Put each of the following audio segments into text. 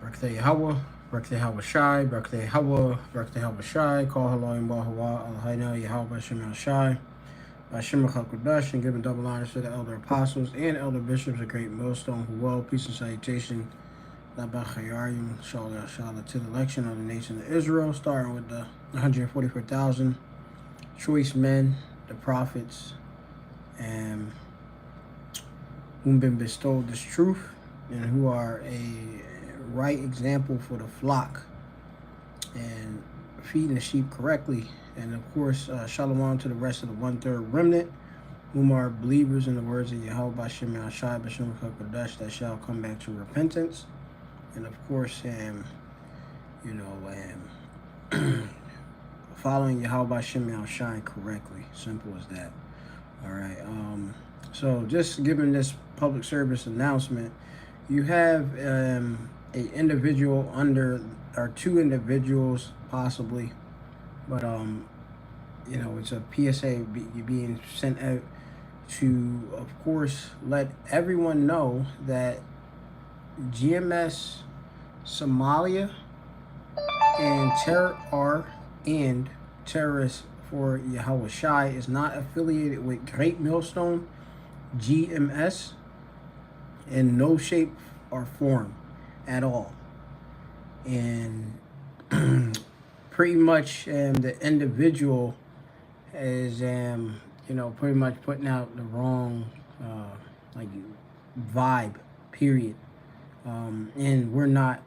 Birthday Yahawah, Birthday YAHAWASHI, Birthday Yahawah, Birthday YAHAWASHI, Call Haloim Bahawa, Al-Hayna, Yahawah Shem Shai, Bashim Hakudash, and giving double honors to the elder apostles and elder bishops of Great Millstone, who well, peace and salutation, Labachayarium, Shalom, Shalom, to the election of the nation of Israel, starting with the 144,000 choice men, the prophets, and whom been bestowed this truth, and who are a right example for the flock and feeding the sheep correctly. And of course, shalom to the rest of the 1/3 remnant, whom are believers in the words of Yahweh Bashim Yashai Bashim Kodesh, that shall come back to repentance. And of course, following Yahweh Bashim Yashai correctly. Simple as that. All right. So just giving this public service announcement, you have a individual under, or two individuals possibly, but it's a PSA being sent out to, of course, let everyone know that GMS Somalia and terrorists for YAHAWASHI is not affiliated with Great Millstone GMS in no shape or form at all. And pretty much the individual is pretty much putting out the wrong vibe, period. And we're not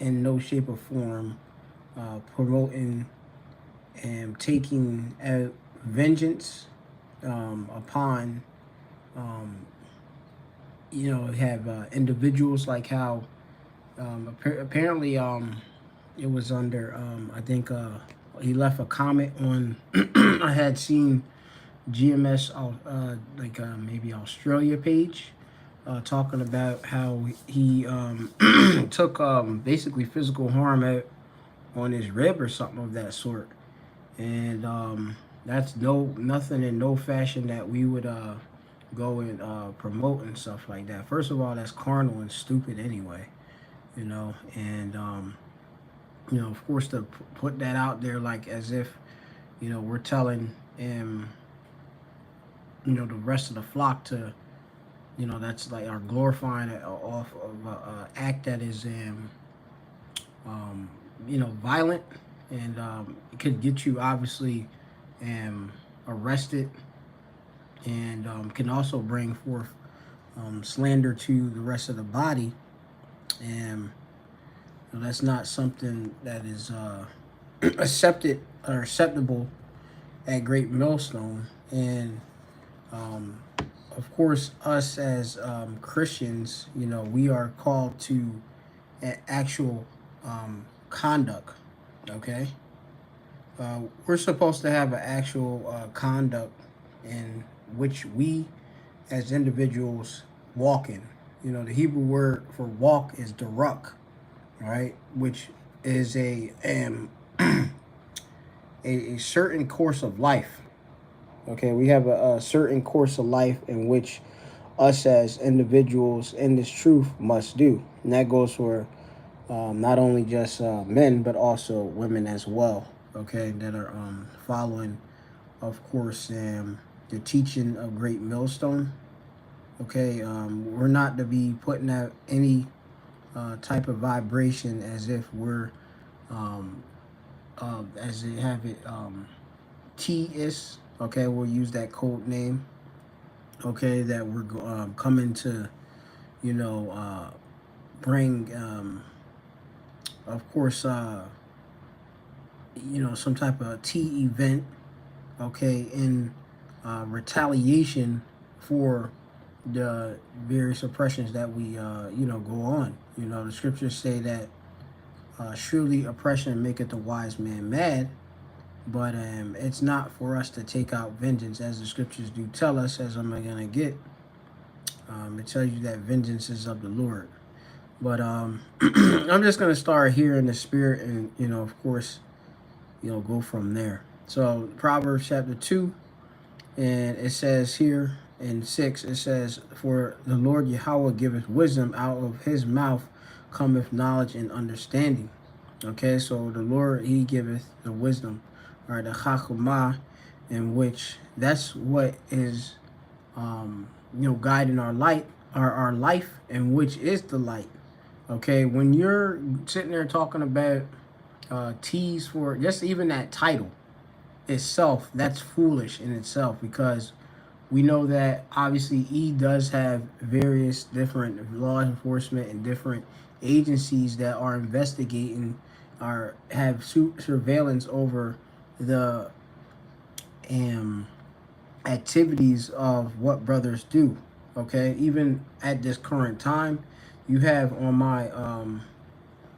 in no shape or form promoting and taking out vengeance upon have individuals like how apparently it was under I think he left a comment on I had seen GMS maybe Australia page talking about how he took basically physical harm out on his rib or something of that sort, and that's nothing in no fashion that we would go and promote and stuff like that. First of all, that's carnal and stupid anyway, and of course, to put that out there like as if we're telling the rest of the flock to that's like our glorifying it off of an act that is violent, and it could get you obviously arrested, and can also bring forth slander to the rest of the body. And that's not something that is accepted or acceptable at Great Millstone. And of course, us as Christians, we are called to actual conduct. Okay, we're supposed to have an actual conduct in which we as individuals walk in. The Hebrew word for walk is darak, right? Which is a certain course of life. Okay, we have a certain course of life in which us as individuals in this truth must do. And that goes for not only just men, but also women as well, okay, that are following, of course, the teaching of Great Millstone. Okay, we're not to be putting out any type of vibration as if we're, as they have it, T-is, okay, we'll use that code name, okay, that we're coming to, bring, of course, some type of T event, okay, in retaliation for the various oppressions that we, go on. The scriptures say that surely oppression maketh the wise man mad, but it's not for us to take out vengeance, as the scriptures do tell us, as I'm going to get. It tells you that vengeance is of the Lord. But I'm just going to start here in the spirit and, of course, go from there. So Proverbs chapter 2, and it says here in 6, it says, for the Lord Yahweh giveth wisdom, out of his mouth cometh knowledge and understanding. Okay, so the Lord, he giveth the wisdom, or the chachumah, in which that's what is, guiding our light, our life, and which is the light. Okay, when you're sitting there talking about T's for just even that title itself, that's foolish in itself, because we know that obviously E does have various different law enforcement and different agencies that are investigating or have surveillance over the activities of what brothers do. Okay, even at this current time, you have on my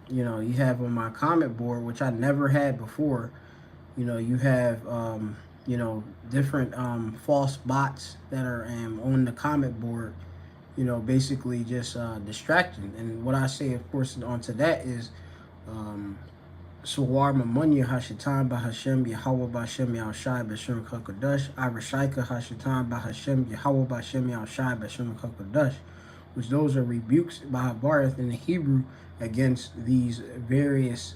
you have on my comment board, which I never had before. You have different false bots that are on the comment board, basically just distracting. And what I say, of course, onto that is Sawar Mamunya Hashatan Bahashem Yahawah Bashem Yahshai Bashem Kakadash Arashaika Hashatan Bahashem Yahawah Bashem Yahshai Bashem Kakadash, which those are rebukes by Barth in the Hebrew against these various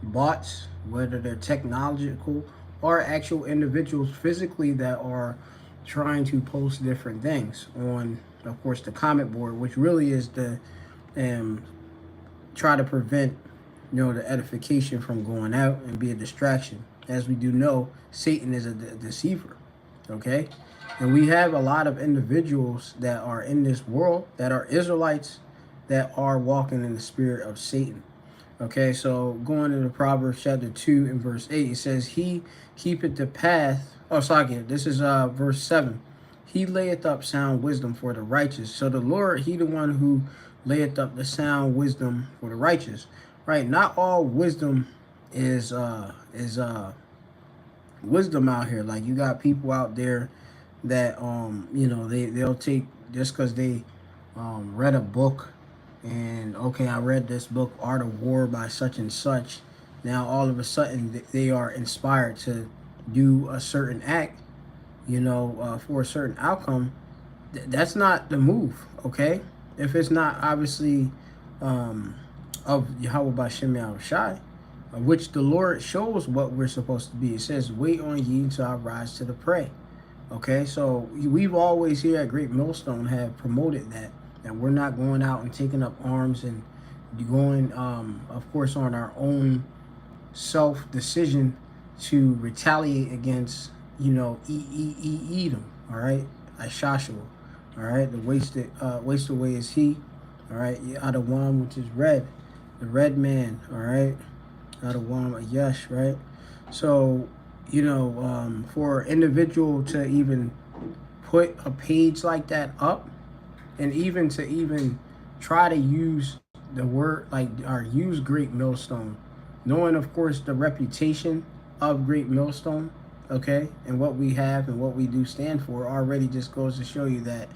bots, whether they're technological or actual individuals physically that are trying to post different things on, of course, the comment board, which really is the try to prevent the edification from going out and be a distraction. As we do know, Satan is a deceiver. Okay, and we have a lot of individuals that are in this world that are Israelites that are walking in the spirit of Satan. Okay, so going into Proverbs chapter 2 and verse 8, it says, he keepeth the path. Oh, sorry, this is verse 7. He layeth up sound wisdom for the righteous. So the Lord, he the one who layeth up the sound wisdom for the righteous. Right? Not all wisdom is wisdom out here. Like, you got people out there that they'll take just because they read a book, and okay, I read this book, Art of War by such and such. Now all of a sudden they are inspired to do a certain act, for a certain outcome. That's not the move, okay? If it's not obviously of Yahawah Bashem Yahushai, which the Lord shows what we're supposed to be. It says, wait on ye until I rise to the prey. Okay, so we've always here at Great Millstone have promoted that we're not going out and taking up arms and going, of course, on our own self-decision to retaliate against, Edom, all right, Ashashua, all right, the wasted away is he, all right, Adawam, which is red, the red man, all right, Adawam Ayash, right? So, for an individual to even put a page like that up, and even to try to use the word, or use Great Millstone, knowing, of course, the reputation of Great Millstone, okay, and what we have and what we do stand for, already just goes to show you that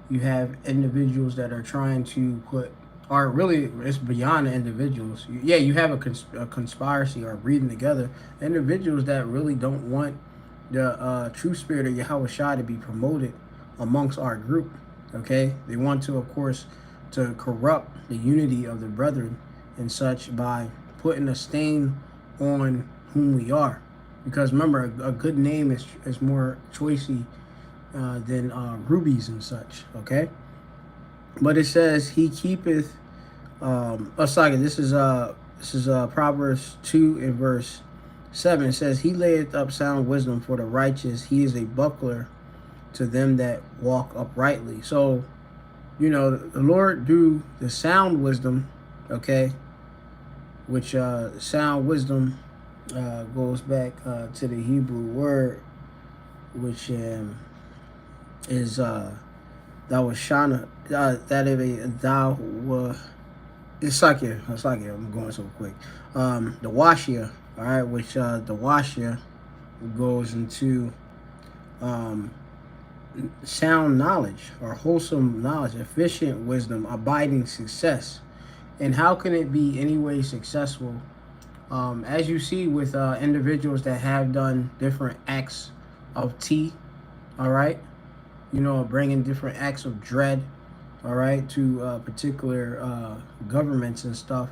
you have individuals that are trying to put, or really, it's beyond the individuals. Yeah, you have a conspiracy or breathing together, individuals that really don't want the true spirit of Yahawashi to be promoted amongst our group. Okay, they want to, of course, to corrupt the unity of the brethren and such by putting a stain on whom we are. Because remember, a good name is more choicey than rubies and such. Okay, but it says he keepeth. This is Proverbs 2 and verse 7. It says, he layeth up sound wisdom for the righteous. He is a buckler to them that walk uprightly. So, the Lord do the sound wisdom, okay, which sound wisdom goes back to the Hebrew word, which is that was Shana, that is a thou it's like I'm going so quick. The Washia, all right, which the Washia goes into sound knowledge or wholesome knowledge, efficient wisdom, abiding success. And how can it be any way successful? As you see with individuals that have done different acts of T, all right, bringing different acts of dread, all right, to particular governments and stuff,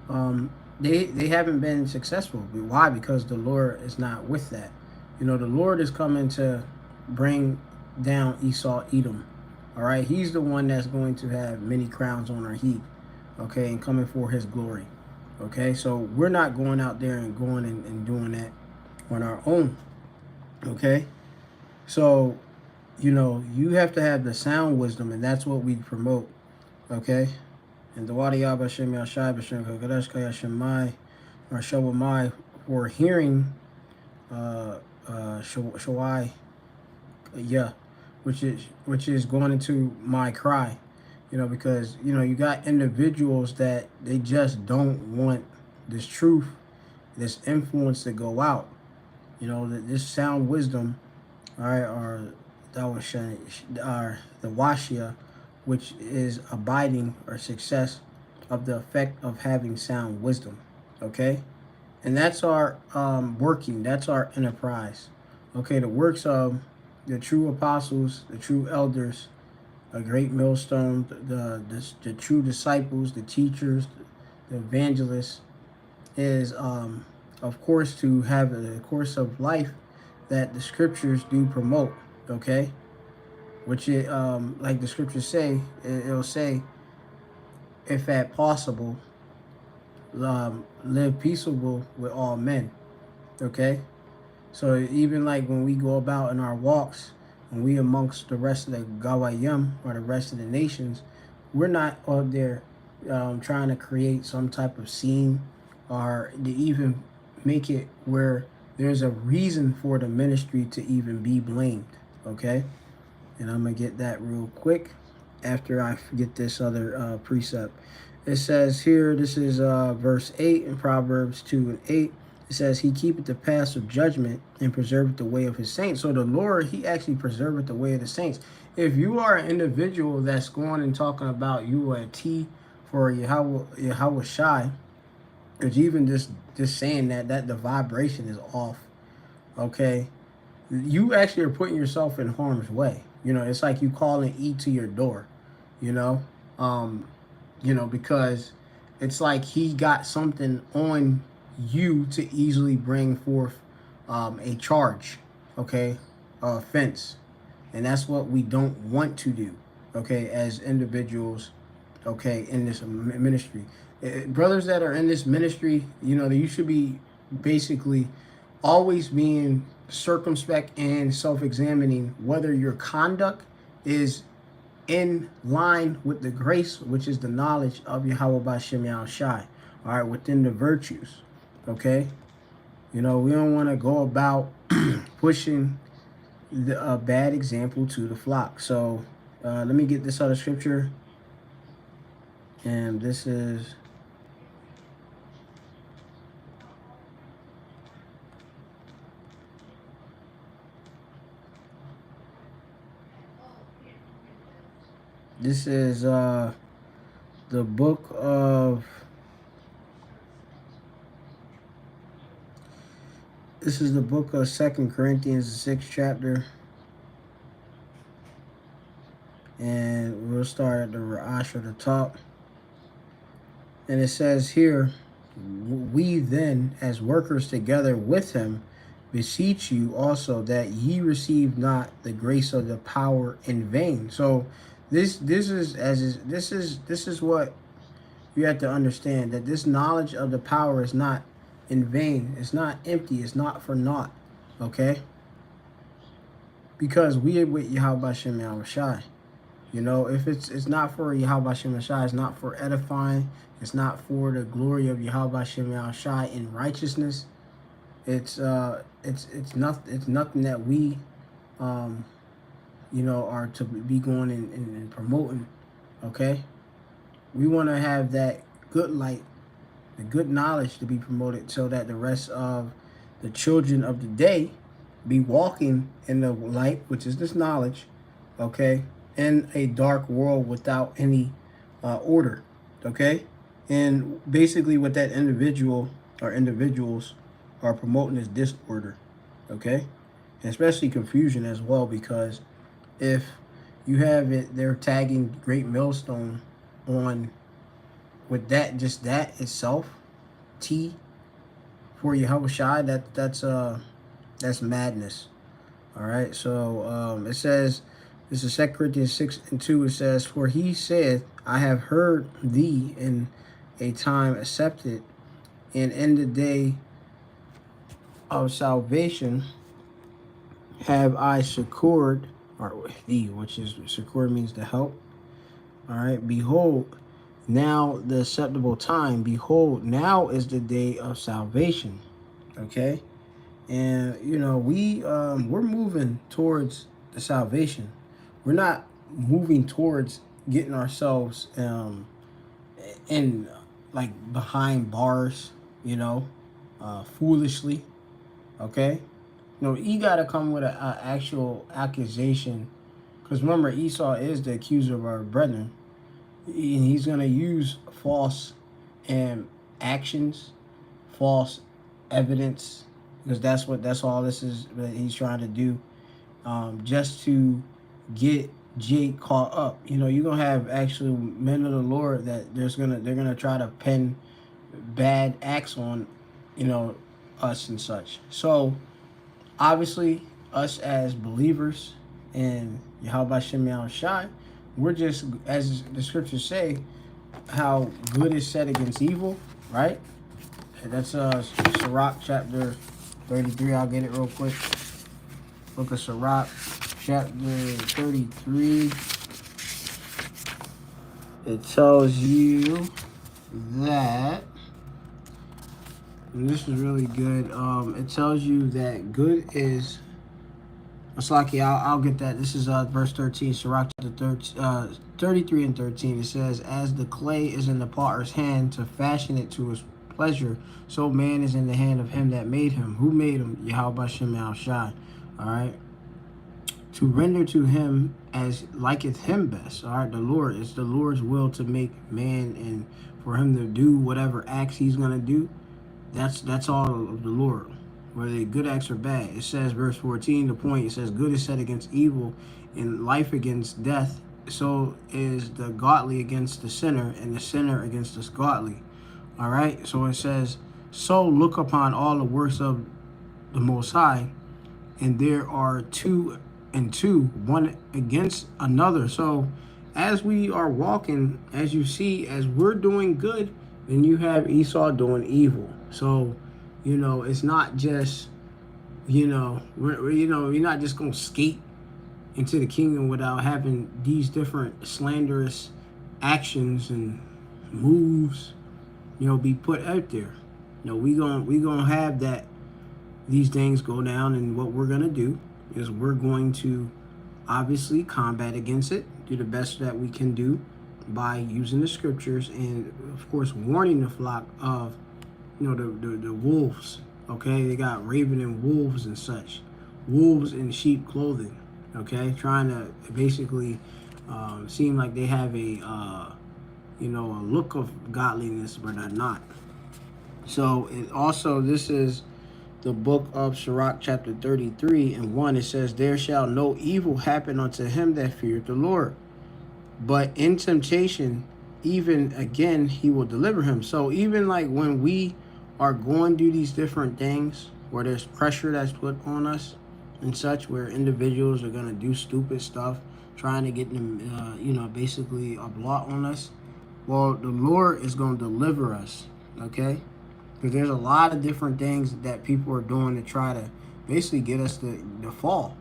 um, they haven't been successful. Why? Because the Lord is not with that. You know, the Lord is coming to bring down Esau, Edom. All right, He's the one that's going to have many crowns on our head. Okay, and coming for His glory. Okay, so we're not going out there and going and doing that on our own. Okay, so you know you have to have the sound wisdom, and that's what we promote. Okay, and the Wadiyah Bashem Yashai Bashem Kagadesh Kayashemai or Shawamai for hearing Shawai, yeah, which is going into my cry, you know, because you know you got individuals that they just don't want this truth, this influence to go out, you know, this sound wisdom, all right, or that was the washia, which is abiding or success of the effect of having sound wisdom, okay, and that's our working, that's our enterprise, okay, the works of the true apostles, the true elders, a great millstone, the true disciples, the teachers, the evangelists, is of course to have a course of life that the scriptures do promote. Okay, which it like the scriptures say, it'll say, if at possible, live peaceable with all men. Okay, so even like when we go about in our walks, and we amongst the rest of the Gawayim or the rest of the nations, we're not out there trying to create some type of scene or to even make it where there's a reason for the ministry to even be blamed. Okay, and I'm gonna get that real quick after I get this other precept. It says here, this is verse 8 in Proverbs 2 and 8. It says, He keepeth the paths of judgment and preserveth the way of His saints. So the Lord, He actually preserveth the way of the saints. If you are an individual that's going and talking about you are a T for Yahawashai, because even just saying that the vibration is off, okay, you actually are putting yourself in harm's way. You know, it's like you calling E to your door, you know, because it's like he got something on you to easily bring forth a charge, okay, offense. And that's what we don't want to do, okay, as individuals, okay, in this ministry. Brothers that are in this ministry, you know, you should be basically always being circumspect and self-examining whether your conduct is in line with the grace, which is the knowledge of Yahweh Bashem Yahushai, all right, within the virtues, okay? You know, we don't want to go about pushing a bad example to the flock. So let me get this other scripture, and this is the book of, this is the book of 2 Corinthians, the 6th chapter. And we'll start at the Ra'ash at the top. And it says here, we then, as workers together with him, beseech you also that ye receive not the grace of the power in vain. So this is what you have to understand, that this knowledge of the power is not in vain. It's not empty. It's not for naught. Okay? Because we are with Yahweh Bashem Yahushai. You know, if it's not for Yahweh Bashem Yahushai, it's not for edifying, it's not for the glory of Yahweh Bashem Yahushai in righteousness. It's nothing that we you know, are to be going and promoting. Okay, we want to have that good light, the good knowledge to be promoted, so that the rest of the children of the day be walking in the light, which is this knowledge, okay, in a dark world without any order, okay? And basically what that individual or individuals are promoting is disorder, okay? And especially confusion as well, because if you have it. They're tagging Great Millstone on with that. Just that itself, T for Yahawashi. That's madness. All right. So it says, this is 2 Corinthians 6:2. It says, "For he said, I have heard thee in a time accepted, and in the day of salvation have I secured," or thee, which is secured means to help. All right. "Behold, now the acceptable time. Behold, now is the day of salvation." Okay. And we're moving towards the salvation. We're not moving towards getting ourselves in like behind bars, foolishly. Okay. You gotta come with an actual accusation, because remember, Esau is the accuser of our brethren, and he's gonna use false actions, false evidence, because that's all this is that he's trying to do, just to get Jake caught up. You're gonna have actual men of the Lord that they're gonna try to pin bad acts on, us and such. So obviously, us as believers in YAHAWASHI, we're just, as the scriptures say, how good is set against evil, right? That's Sirach chapter 33. I'll get it real quick. Book of Sirach chapter 33. It tells you that, and this is really good. It tells you that good is, Maslaki, I'll get that. This is verse 13, Sirach chapter 33 and 13. It says, "As the clay is in the potter's hand to fashion it to his pleasure, so man is in the hand of him that made him." Who made him? Yahweh Shem Shai. All right. "To render to him as liketh him best." All right. The Lord, it's the Lord's will to make man, and for him to do whatever acts he's going to do. That's all of the Lord, whether they good acts or bad. It says, verse 14, the point, it says, "Good is set against evil, and life against death. So is the godly against the sinner, and the sinner against the godly." All right. So it says, "So look upon all the works of the Most High, and there are two and two, one against another." So as we are walking, as you see, as we're doing good, then you have Esau doing evil. So, it's not just, you're not just going to skate into the kingdom without having these different slanderous actions and moves, be put out there. We gonna have that, these things go down, and what we're gonna do is we're going to obviously combat against it, do the best that we can do by using the scriptures, and of course warning the flock of the wolves. Okay, they got raven and wolves and such, wolves in sheep clothing. Okay, trying to basically seem like they have a look of godliness, but they're not. So it also, this is the book of Sirach chapter 33 and 1. It says, "There shall no evil happen unto him that feareth the Lord, but in temptation even again he will deliver him." So even like when we are going through these different things where there's pressure that's put on us and such, where individuals are going to do stupid stuff trying to get them basically a blot on us, well, the Lord is going to deliver us. Okay, because there's a lot of different things that people are doing to try to basically get us to fall,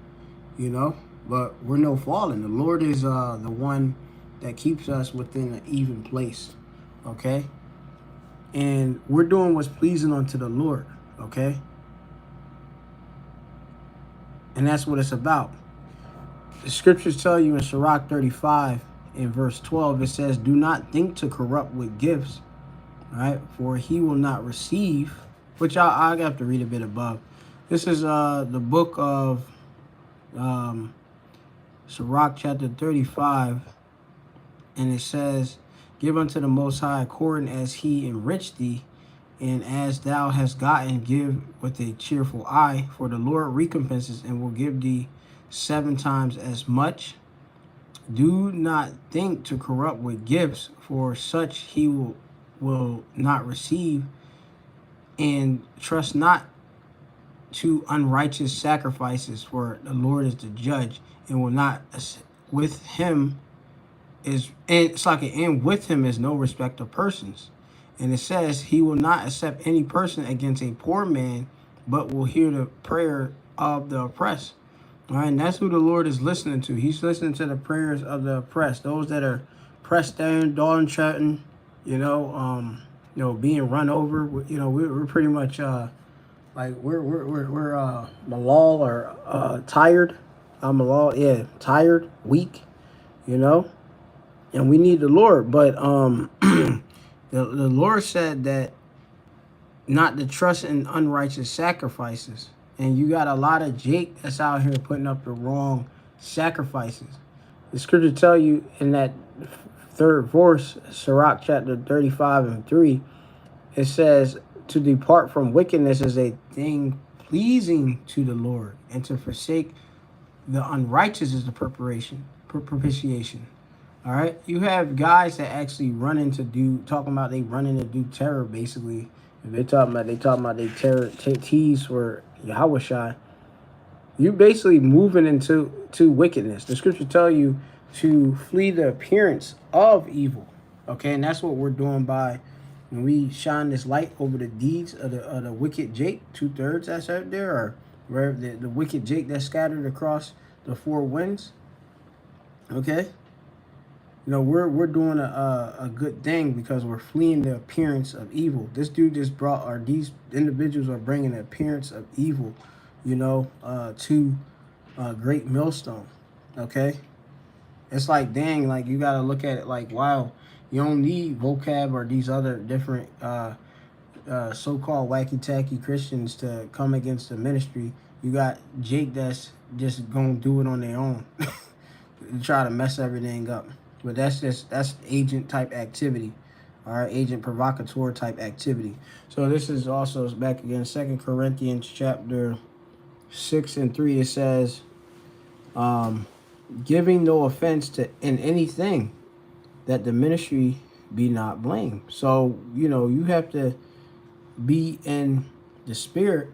but we're no falling. The Lord is the one that keeps us within an even place. Okay, and we're doing what's pleasing unto the Lord. Okay, and that's what it's about. The scriptures tell you in Sirach 35 in verse 12, it says, "Do not think to corrupt with gifts, right? For he will not receive," which I have to read a bit above. This is the book of Sirach chapter 35, and it says, "Give unto the Most High according as he enriched thee, and as thou hast gotten, give with a cheerful eye, for the Lord recompenses and will give thee 7 times as much." Do not think to corrupt with gifts, for such he will not receive, and trust not to unrighteous sacrifices, for the Lord is the judge, and will not with him is, and it's like, and with him is no respect of persons. And it says he will not accept any person against a poor man, but will hear the prayer of the oppressed. All right, and that's who the Lord is listening to. He's listening to the prayers of the oppressed, those that are pressed down, downtrodden, being run over. We're pretty much like we're malal, or tired. Malal, yeah, tired, weak, you know, and we need the Lord. But the Lord said that not to trust in unrighteous sacrifices. And you got a lot of Jake that's out here putting up the wrong sacrifices. The scripture tell you in that third verse, Sirach chapter 35 and 3, it says, to depart from wickedness is a thing pleasing to the Lord, and to forsake the unrighteous is the propitiation. All right, you have guys that actually talking about they running to do terror. Basically, if they talking about they terror tease for YAHAWASHI. You basically moving into wickedness. The scripture tell you to flee the appearance of evil. Okay, and that's what we're doing by when we shine this light over the deeds of the wicked Jake, 2/3 that's out there, or where the wicked Jake that's scattered across the four winds. Okay. We're doing a good thing because we're fleeing the appearance of evil. This dude just brought, or these individuals are bringing the appearance of evil, to Great Millstone. Okay, it's like, dang, like you gotta look at it like, wow, you don't need vocab or these other different so-called wacky-tacky Christians to come against the ministry. You got Jake that's just gonna do it on their own, to try to mess everything up. But that's agent type activity, all right, agent provocateur type activity. So this is also back again, 2 Corinthians chapter 6 and 3. It says, giving no offense to in anything, that the ministry be not blamed. So you have to be in the spirit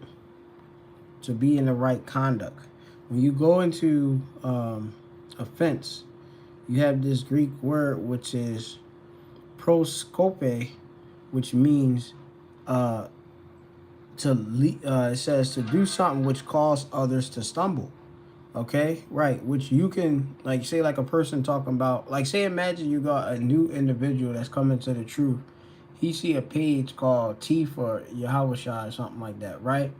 to be in the right conduct. When you go into offense, you have this Greek word which is proskope, which means it says to do something which cause others to stumble. Okay, right, which you can, like, say, like a person talking about, like, say, imagine you got a new individual that's coming to the truth. He see a page called T for Yahawashai or something like that, right?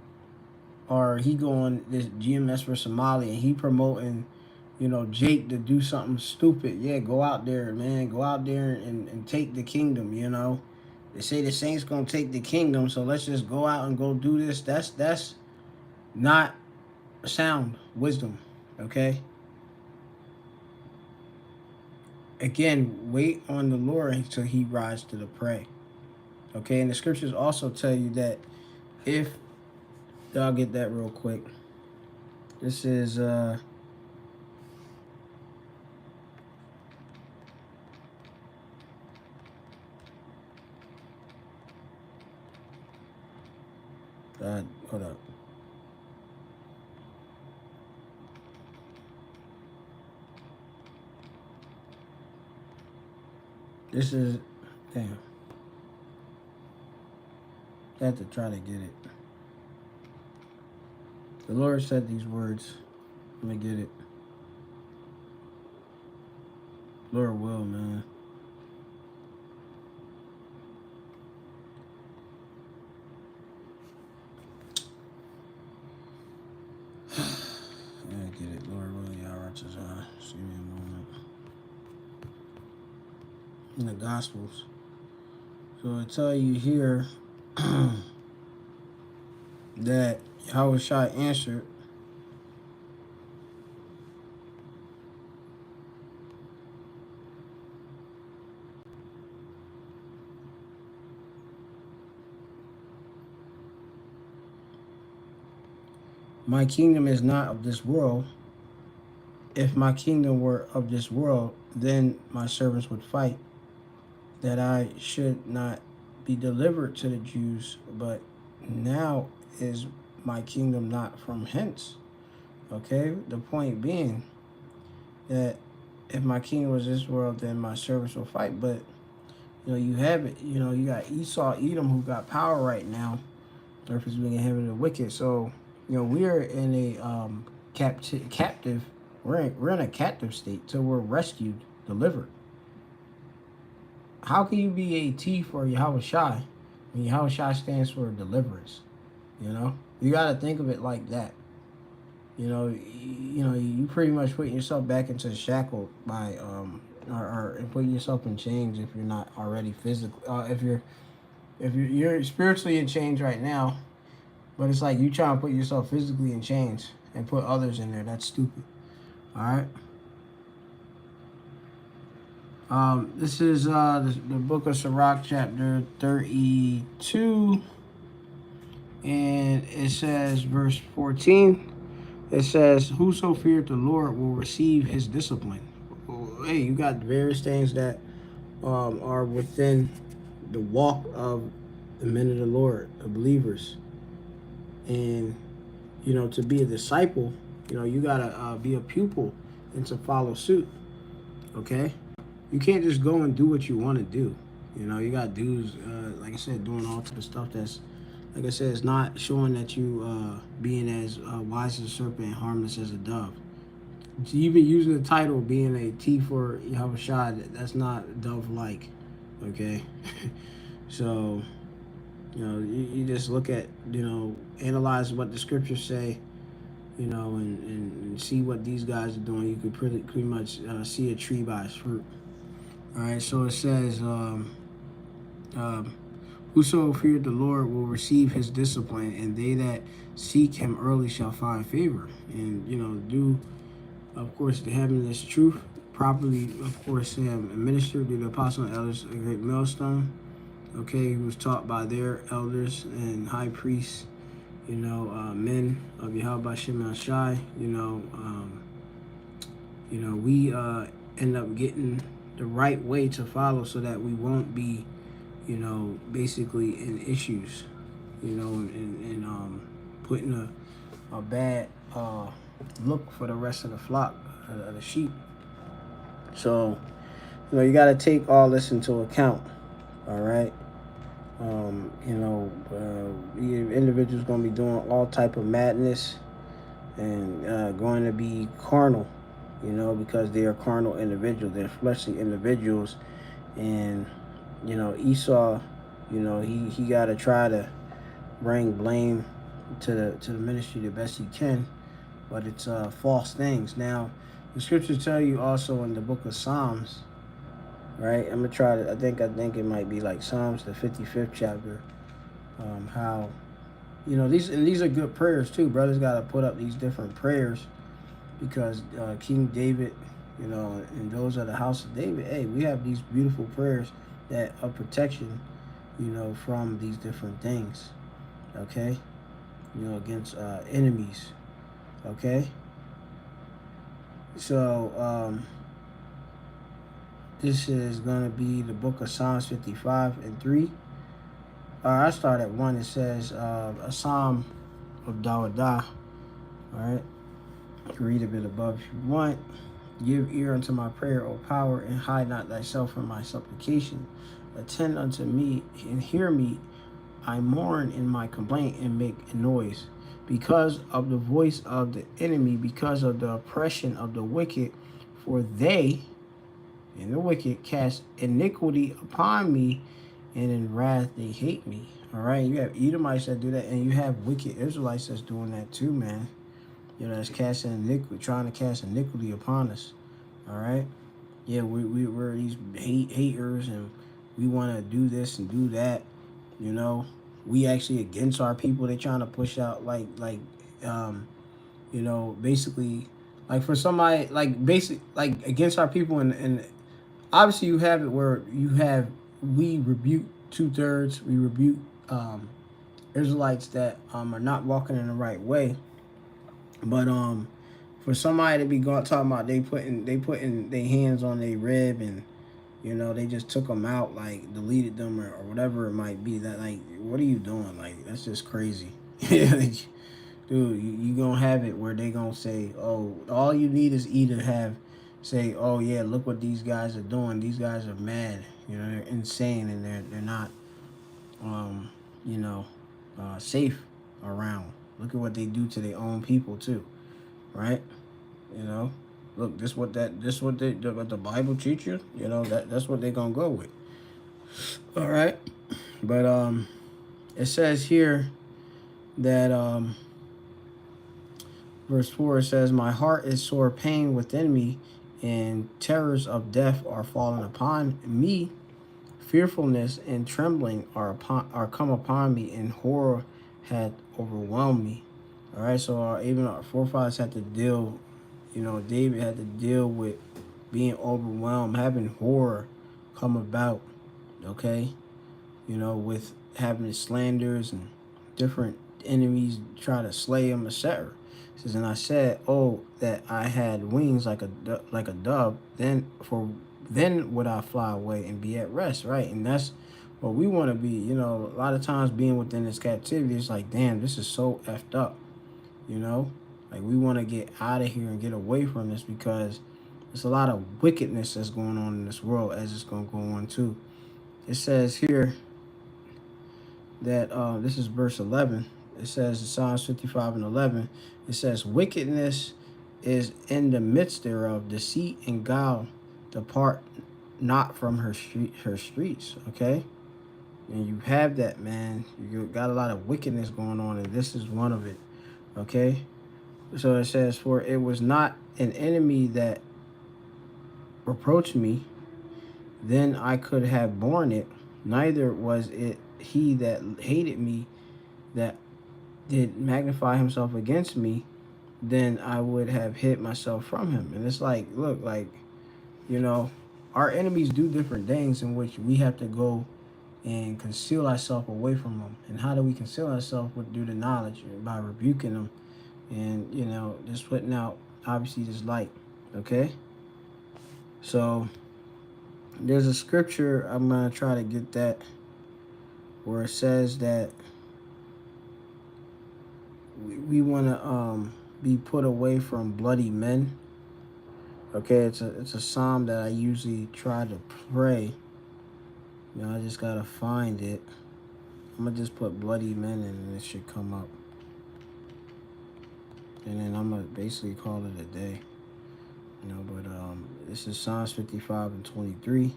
Or he going this GMS for Somalia, and he promoting, Jake to do something stupid. Yeah, go out there, man. Go out there and take the kingdom, They say the Saints going to take the kingdom, so let's just go out and go do this. That's not sound wisdom, okay? Again, wait on the Lord until he rises to the prey, okay? And the scriptures also tell you that if, I'll get that real quick. This is hold up. This is, damn. I have to try to get it. The Lord said these words. Let me get it. Lord will, man. I get it. Lord will, Yahawashai. See me a moment. In the Gospels. So I tell you here that Yahawashi answered, my kingdom is not of this world. if my kingdom were of this world, then my servants would fight, that I should not be delivered to the Jews. But now is my kingdom not from hence. Okay, the point being that if my kingdom was this world, then my servants will fight. But you have it. You got Esau, Edom, who got power right now. Earth is being heaven of the wicked. So we are in a captive. We're in a captive state till we're rescued, delivered. How can you be a T for YAHAWASHI when YAHAWASHI stands for deliverance? You got to think of it like that. You pretty much putting yourself back into the shackle by or putting yourself in chains if you're not already physically. If you're spiritually in chains right now, but it's like you trying to put yourself physically in chains and put others in there. That's stupid. All right. This is the book of Sirach, chapter 32, and it says, verse 14. It says, "Whoso feareth the Lord will receive his discipline." Hey, you got various things that are within the walk of the men of the Lord, the believers, and to be a disciple, you gotta be a pupil and to follow suit. Okay. You can't just go and do what you want to do. You got dudes, like I said, doing all type of stuff that's, like I said, it's not showing that you being as wise as a serpent and harmless as a dove. Even using the title being a T for YAHAWASHI, that's not dove-like, okay? So, you just look at, analyze what the scriptures say, and see what these guys are doing. You could pretty much see a tree by its fruit. All right, so it says, "Whoso feared the Lord will receive his discipline, and they that seek him early shall find favor." And, do, of course, having this truth properly, of course, administered through the apostle and elders of Great Millstone, okay, who was taught by their elders and high priests, men of YAHAWASHI, we end up getting the right way to follow so that we won't be, basically in issues, and putting a bad look for the rest of the flock, of the sheep. So, you got to take all this into account, all right? Individuals going to be doing all type of madness and going to be carnal, because they are carnal individuals. They're fleshly individuals. And, Esau, he got to try to bring blame to the ministry the best he can, but it's false things. Now, the scriptures tell you also in the book of Psalms, right? I'm gonna try to. I think it might be like Psalms, the 55th chapter. How, these are good prayers too. Brothers got to put up these different prayers because King David, and those of the house of David. Hey, we have these beautiful prayers that are protection, from these different things. Okay, against enemies. Okay. So this is going to be the book of Psalms 55 and 3. I start at 1. It says, a psalm of Dawadah. All right. You can read a bit above if you want. "Give ear unto my prayer, O power, and hide not thyself from my supplication. Attend unto me and hear me. I mourn in my complaint and make a noise. Because of the voice of the enemy, because of the oppression of the wicked, for they," and the wicked, "cast iniquity upon me, and in wrath they hate me." All right, you have Edomites that do that, and you have wicked Israelites that's doing that too, man. That's casting iniquity, trying to cast iniquity upon us. All right, yeah, we're these haters, and we want to do this and do that. We actually against our people. They trying to push out basically, like for somebody like against our people, and obviously you have it where we rebuke 2/3. We rebuke Israelites that are not walking in the right way, but For somebody to be going talking about they putting their hands on their rib and they just took them out, like deleted them or whatever it might be. That like, what are you doing? Like, that's just crazy. Dude, you gonna have it where they gonna say, oh, all you need is either have say, oh yeah, look what these guys are doing. These guys are mad. They're insane and they're not um, you know, safe around. Look at what they do to their own people too, right? You know, look, what the Bible teaches. That's what they're gonna go with. All right, but it says here that verse 4, it says, "My heart is sore pain within me, and terrors of death are fallen upon me. Fearfulness and trembling are come upon me, and horror had overwhelmed me." All right, so even our forefathers had to deal. David had to deal with being overwhelmed, having horror come about. Okay, with having slanders and different enemies try to slay him, etc. It says, "And I said, oh, that I had wings like a dove, then would I fly away and be at rest," right? And that's what we want to be. A lot of times being within this captivity, it's like, damn, this is so effed up. Like, we want to get out of here and get away from this, because there's a lot of wickedness that's going on in this world, as it's going to go on too. It says here that this is verse 11. It says in Psalms 55:11, it says, "Wickedness is in the midst thereof, deceit and guile depart not from her streets." Okay, and you have that, man. You got a lot of wickedness going on, and this is one of it. Okay, so it says, "For it was not an enemy that reproached me, then I could have borne it, neither was it he that hated me that did magnify himself against me, then I would have hid myself from him." And it's like, look, like, our enemies do different things in which we have to go and conceal ourselves away from them. And how do we conceal ourselves? Through the knowledge, by rebuking them and, just putting out, obviously, this light. Okay? So there's a scripture, I'm going to try to get that, where it says that we want to be put away from bloody men. Okay, it's a psalm that I usually try to pray. I just gotta find it. I'm gonna just put bloody men and it should come up. And then I'm gonna basically call it a day. But this is Psalms 55:23.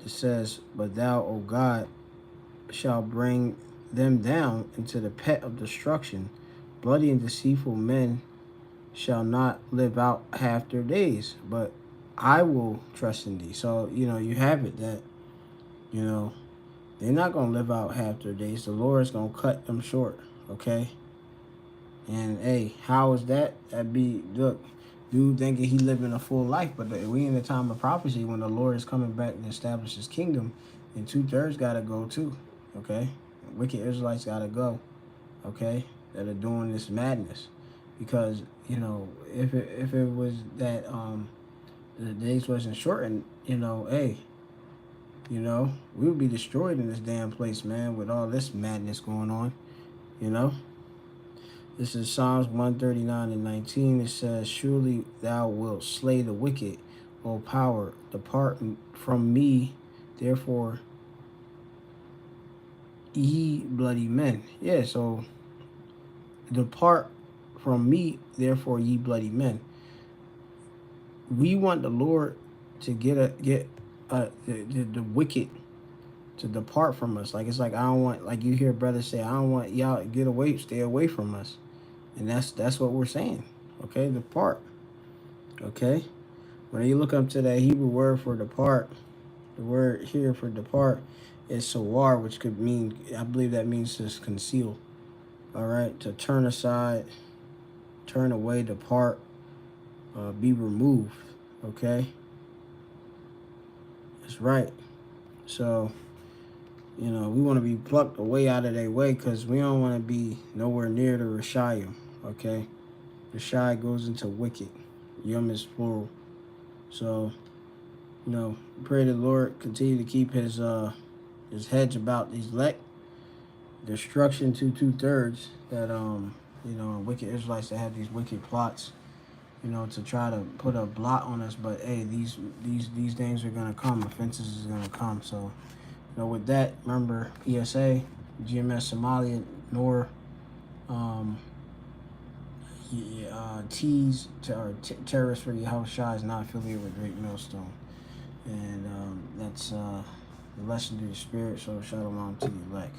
It says, "But thou, O God, shall bring them down into the pit of destruction. Bloody and deceitful men shall not live out half their days, but I will trust in thee." So, you have it that, they're not going to live out half their days. The Lord is going to cut them short, okay? And, hey, how is that? Look, dude thinking he living a full life, but we in the time of prophecy when the Lord is coming back and establish his kingdom, and 2/3 got to go too, okay? Wicked Israelites got to go, okay, that are doing this madness. Because, if it was that the days wasn't shortened, hey, we would be destroyed in this damn place, man, with all this madness going on, This is Psalms 139:19. It says, "Surely thou wilt slay the wicked, O power, depart from me, therefore, ye bloody men." Yeah, so depart from me, therefore, ye bloody men. We want the Lord to get the wicked to depart from us. Like, it's like, I don't want, like you hear brothers say, I don't want y'all to stay away from us. And that's what we're saying. Okay, depart. Okay, when you look up to that Hebrew word for depart, the word here for depart is sawar, which could mean, I believe that means to conceal. All right, to turn aside, turn away, depart, be removed. Okay, that's right. So, we want to be plucked away out of their way, because we don't want to be nowhere near the Rishayim. Okay, The shy goes into wicked. Yum is plural. So, pray the Lord continue to keep his hedge about these elect. Destruction to 2/3 that wicked Israelites that have these wicked plots, to try to put a blot on us. But hey, these things are gonna come. Offenses is gonna come. So, with that, remember PSA, GMS Somalia, nor terrorists for YAHAWASHI is not affiliated with Great Millstone. And that's the lesson to the spirit. So shalom to the elect.